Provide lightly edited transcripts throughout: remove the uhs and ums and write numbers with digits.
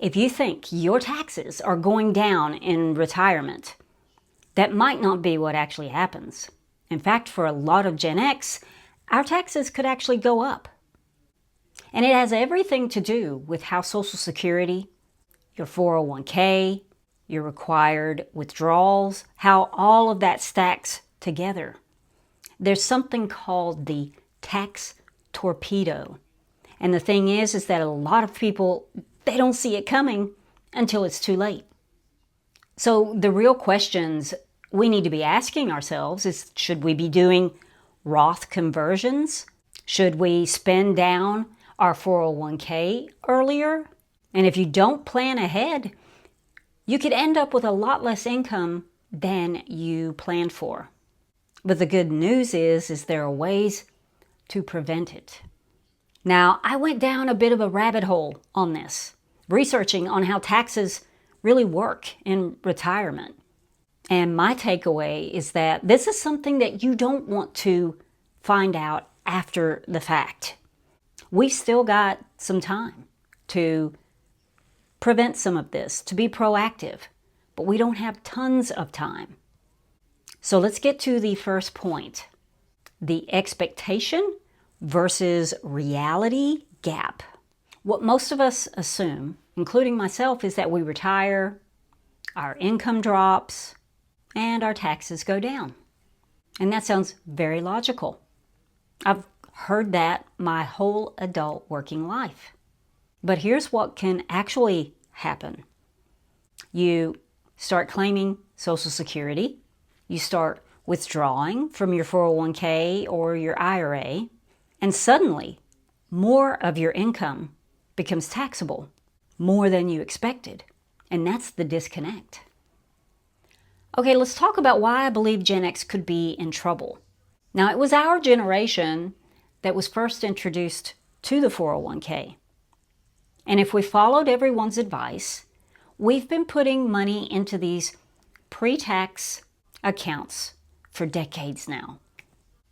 If you think your taxes are going down in retirement, that might not be what actually happens. In fact, for a lot of Gen X, our taxes could actually go up. And it has everything to do with how Social Security, your 401k, your required withdrawals, how all of that stacks together. There's something called the tax torpedo. And the thing is that a lot of people, they don't see it coming until it's too late. So the real questions we need to be asking ourselves is, should we be doing Roth conversions? Should we spend down our 401k earlier? And if you don't plan ahead, you could end up with a lot less income than you planned for. But the good news is there are ways to prevent it. Now, I went down a bit of a rabbit hole on this, researching on how taxes really work in retirement. And my takeaway is that this is something that you don't want to find out after the fact. We've still got some time to prevent some of this, to be proactive, but we don't have tons of time. So let's get to the first point, the expectation versus reality gap. What most of us assume, including myself, is that we retire, our income drops, and our taxes go down. And that sounds very logical. I've heard that my whole adult working life. But here's what can actually happen. You start claiming Social Security, you start withdrawing from your 401k or your IRA, and suddenly more of your income becomes taxable, more than you expected. And that's the disconnect. Okay, let's talk about why I believe Gen X could be in trouble. Now, it was our generation that was first introduced to the 401k. And if we followed everyone's advice, we've been putting money into these pre-tax accounts for decades now.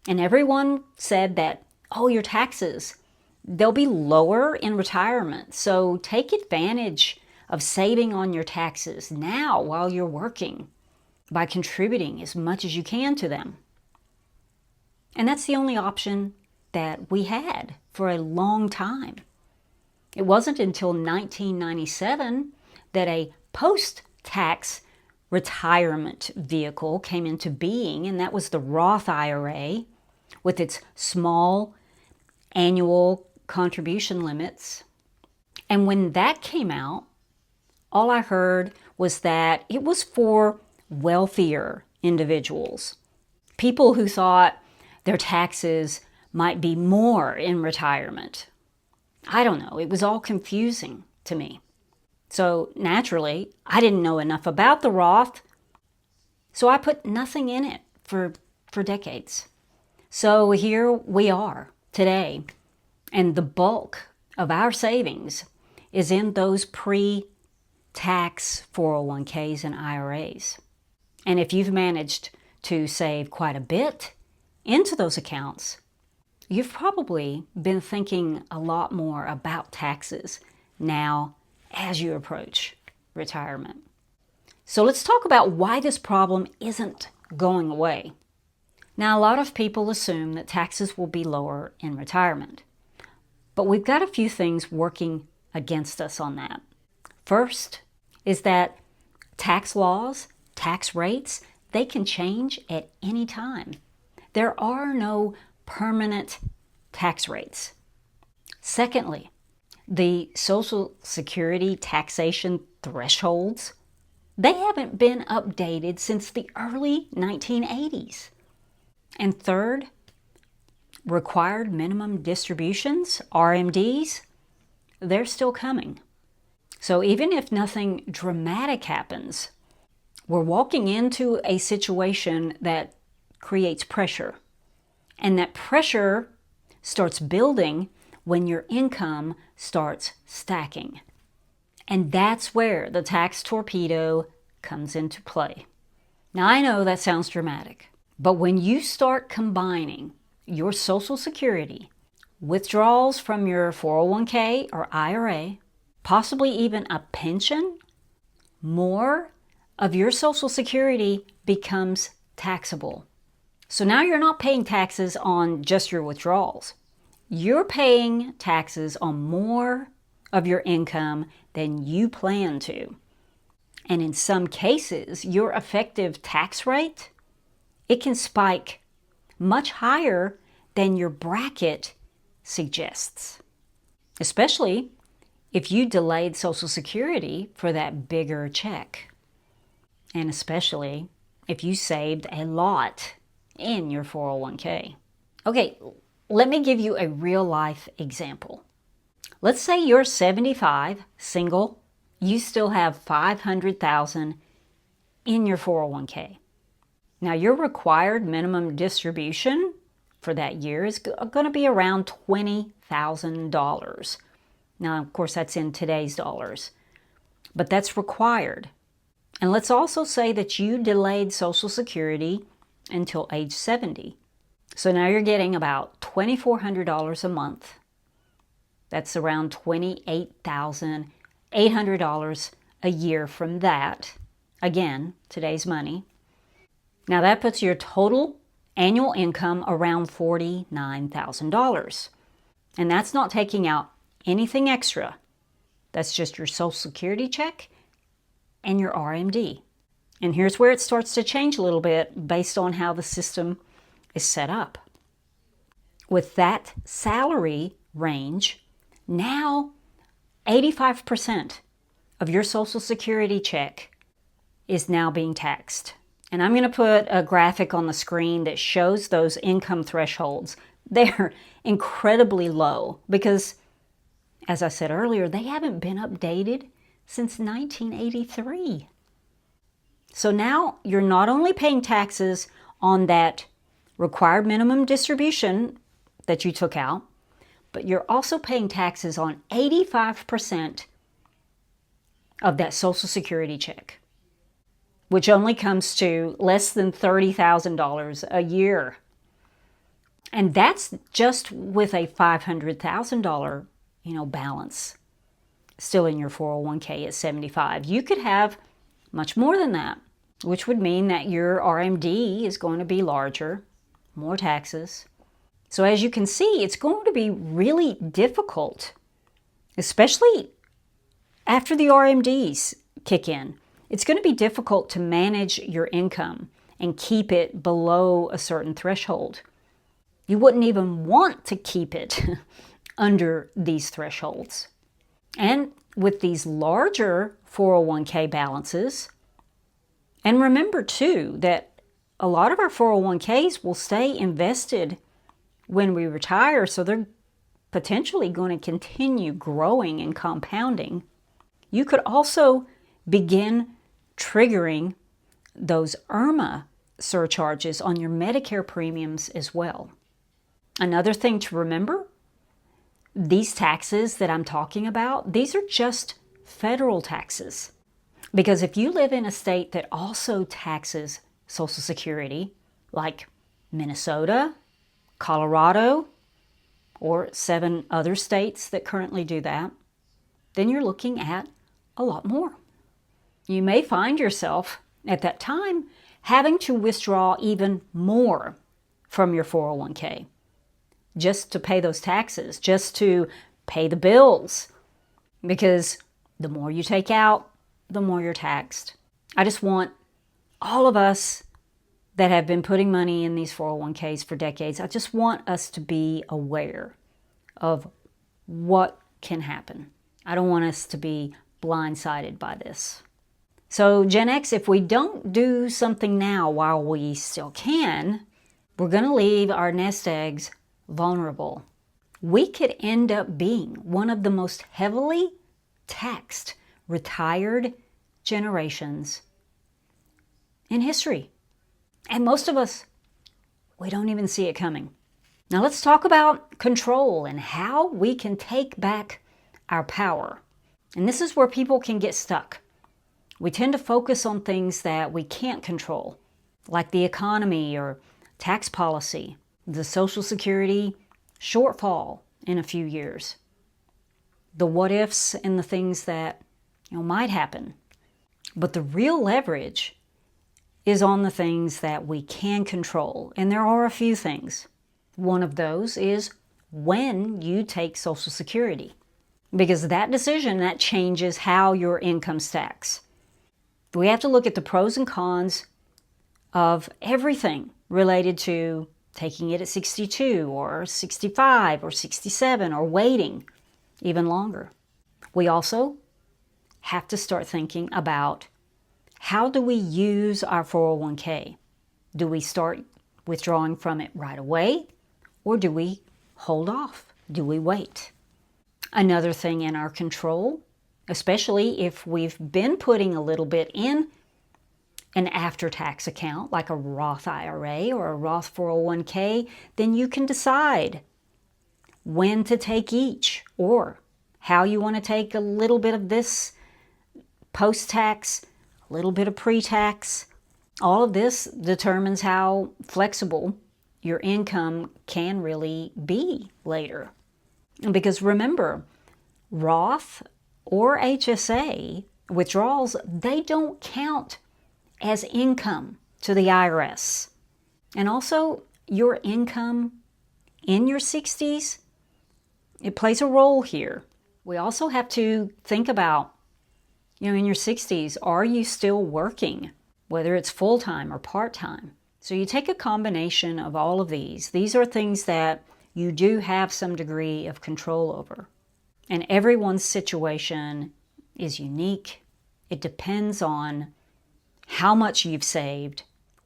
And everyone said that, oh, your taxes, they'll be lower in retirement. So take advantage of saving on your taxes now while you're working by contributing as much as you can to them. And that's the only option that we had for a long time. It wasn't until 1997 that a post-tax retirement vehicle came into being, and that was the Roth IRA with its small annual contribution limits. And when that came out, all I heard was that it was for wealthier individuals, people who thought their taxes might be more in retirement. I don't know, it was all confusing to me. So naturally, I didn't know enough about the Roth, so I put nothing in it for decades. So here we are today, and the bulk of our savings is in those pre-tax 401ks and IRAs. And if you've managed to save quite a bit into those accounts, you've probably been thinking a lot more about taxes now as you approach retirement. So let's talk about why this problem isn't going away. Now, a lot of people assume that taxes will be lower in retirement, but we've got a few things working against us on that. First is that tax laws, tax rates, they can change at any time. There are no permanent tax rates. Secondly, the Social Security taxation thresholds, they haven't been updated since the early 1980s. And third, required minimum distributions, RMDs, they're still coming. So even if nothing dramatic happens, we're walking into a situation that creates pressure. And that pressure starts building when your income starts stacking. And that's where the tax torpedo comes into play. Now, I know that sounds dramatic, but when you start combining your Social Security, withdrawals from your 401k or IRA, possibly even a pension, more of your Social Security becomes taxable. So now you're not paying taxes on just your withdrawals. You're paying taxes on more of your income than you plan to. And in some cases, your effective tax rate, it can spike much higher than your bracket suggests, especially if you delayed Social Security for that bigger check, and especially if you saved a lot in your 401k. Okay, let me give you a real life example. Let's say you're 75, single, you still have $500,000 in your 401k. Now your required minimum distribution for that year is going to be around $20,000. Now, of course, that's in today's dollars, but that's required. And let's also say that you delayed Social Security until age 70. So now you're getting about $2,400 a month. That's around $28,800 a year from that. Again, today's money. Now that puts your total annual income around $49,000. And that's not taking out anything extra. That's just your Social Security check and your RMD. And here's where it starts to change a little bit based on how the system is set up. With that salary range, now 85% of your Social Security check is now being taxed. And I'm going to put a graphic on the screen that shows those income thresholds. They're incredibly low because, as I said earlier, they haven't been updated since 1983. So now you're not only paying taxes on that required minimum distribution that you took out, but you're also paying taxes on 85% of that Social Security check, which only comes to less than $30,000 a year. And that's just with a $500,000, balance still in your 401k at 75. You could have much more than that, which would mean that your RMD is going to be larger, more taxes. So as you can see, it's going to be really difficult, especially after the RMDs kick in. It's going to be difficult to manage your income and keep it below a certain threshold. You wouldn't even want to keep it under these thresholds. And with these larger 401k balances, and remember too that a lot of our 401ks will stay invested when we retire, so they're potentially going to continue growing and compounding. You could also begin triggering those IRMA surcharges on your Medicare premiums as well. Another thing to remember, these taxes that I'm talking about, these are just federal taxes. Because if you live in a state that also taxes Social Security, like Minnesota, Colorado, or 7 other states that currently do that, then you're looking at a lot more. You may find yourself at that time having to withdraw even more from your 401k just to pay those taxes, just to pay the bills, because the more you take out, the more you're taxed. I just want all of us that have been putting money in these 401ks for decades, I just want us to be aware of what can happen. I don't want us to be blindsided by this. So Gen X, if we don't do something now while we still can, we're going to leave our nest eggs vulnerable. We could end up being one of the most heavily taxed retired generations in history. And most of us, we don't even see it coming. Now let's talk about control and how we can take back our power. And this is where people can get stuck. We tend to focus on things that we can't control, like the economy or tax policy, the Social Security shortfall in a few years. the what ifs and the things that might happen. But the real leverage is on the things that we can control. And there are a few things. One of those is when you take Social Security, because that decision, that changes how your income's taxed. We have to look at the pros and cons of everything related to taking it at 62 or 65 or 67 or waiting even longer. We also have to start thinking about, how do we use our 401k? Do we start withdrawing from it right away, or do we hold off? Do we wait? Another thing in our control, especially if we've been putting a little bit in an after-tax account like a Roth IRA or a Roth 401k, then you can decide when to take each, or how you want to take a little bit of this post-tax, a little bit of pre-tax. All of this determines how flexible your income can really be later. Because remember, Roth or HSA withdrawals, they don't count as income to the IRS. And also, your income in your 60s, it plays a role here. We also have to think about, in your 60s, are you still working, whether it's full-time or part-time? So you take a combination of all of these. These are things that you do have some degree of control over. And everyone's situation is unique. It depends on how much you've saved,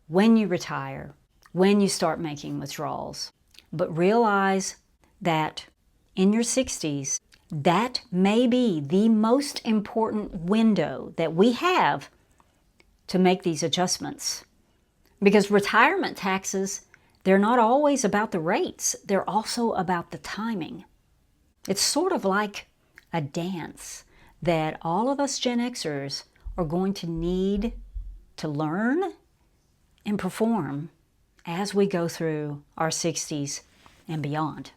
when you retire, when you start making withdrawals. But realize that in your 60s, that may be the most important window that we have to make these adjustments. Because retirement taxes, they're not always about the rates. They're also about the timing. It's sort of like a dance that all of us Gen Xers are going to need to learn and perform as we go through our 60s and beyond.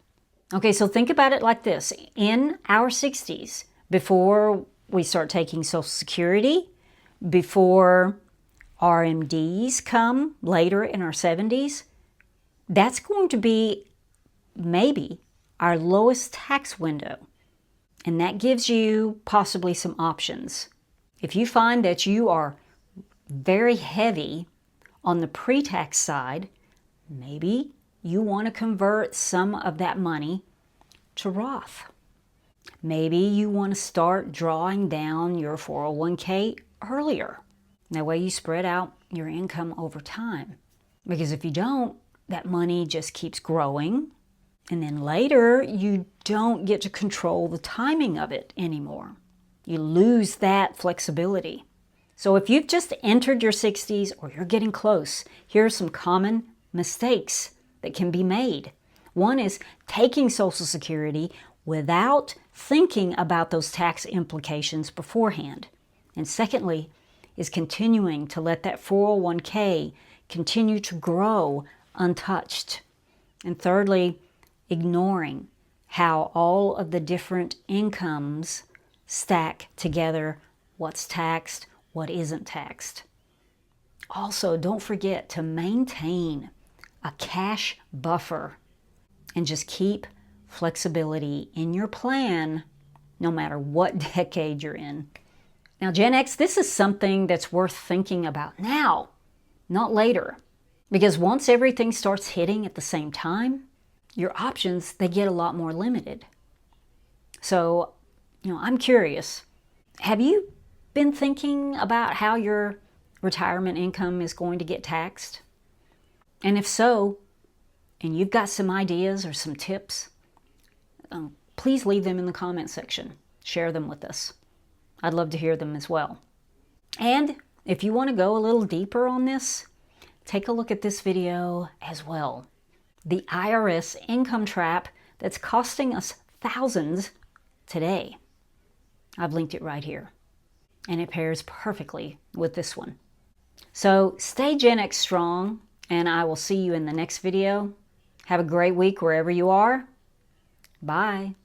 Okay, so think about it like this. In our 60s, before we start taking Social Security, before RMDs come later in our 70s, that's going to be maybe our lowest tax window. And that gives you possibly some options. If you find that you are very heavy on the pre-tax side, maybe you want to convert some of that money to Roth. Maybe you want to start drawing down your 401k earlier. That way you spread out your income over time. Because if you don't, that money just keeps growing, and then later you don't get to control the timing of it anymore. You lose that flexibility. So if you've just entered your 60s or you're getting close, here are some common mistakes that can be made. One is taking Social Security without thinking about those tax implications beforehand. And secondly, is continuing to let that 401k continue to grow untouched. And thirdly, ignoring how all of the different incomes stack together, what's taxed, what isn't taxed. Also, don't forget to maintain a cash buffer and just keep flexibility in your plan no matter what decade you're in. Now, Gen X, this is something that's worth thinking about now, not later. Because once everything starts hitting at the same time, your options, they get a lot more limited. So, I'm curious. Have you been thinking about how your retirement income is going to get taxed? And if so, and you've got some ideas or some tips, please leave them in the comment section. Share them with us. I'd love to hear them as well. And if you want to go a little deeper on this, take a look at this video as well. The IRS income trap that's costing us thousands today. I've linked it right here. And it pairs perfectly with this one. So stay Gen X strong, and I will see you in the next video. Have a great week wherever you are. Bye.